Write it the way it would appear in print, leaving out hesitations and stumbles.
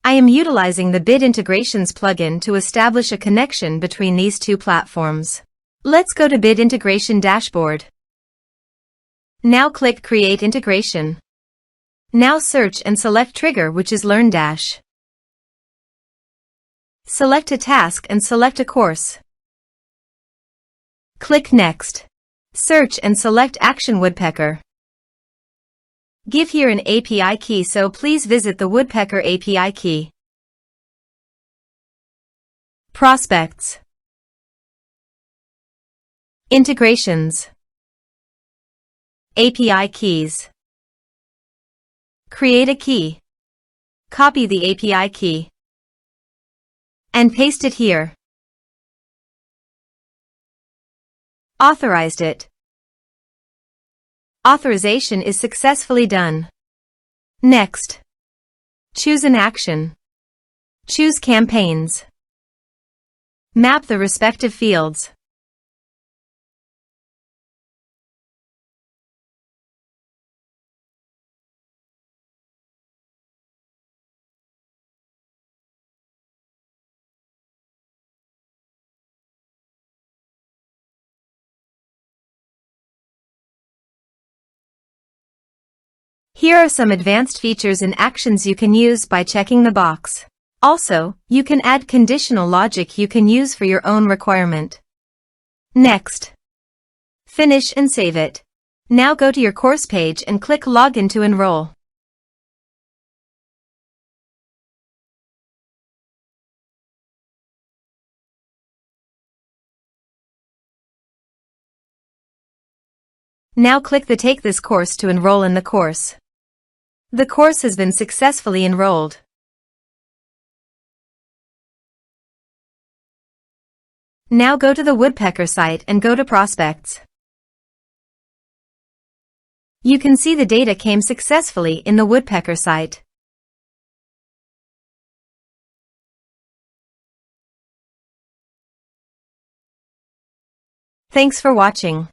I am utilizing the Bid Integrations plugin to establish a connection between these two platforms. Let's go to Bid Integration Dashboard. Now click Create Integration. Now search and select Trigger, which is LearnDash. Select a task and select a course. Click Next. Search and select Action Woodpecker. Give here an API key, so please visit the Woodpecker API key. Prospects. Integrations. API keys. Create a key. Copy the API key and paste it here. Authorized it. Authorization is successfully done. Next. Choose an action. Choose campaigns. Map the respective fields. Here are some advanced features and actions you can use by checking the box. Also, you can add conditional logic you can use for your own requirement. Next. Finish and save it. Now go to your course page and click Login to enroll. Now click the Take this course to enroll in the course. The course has been successfully enrolled. Now go to the Woodpecker site and go to Prospects. You can see the data came successfully in the Woodpecker site. Thanks for watching.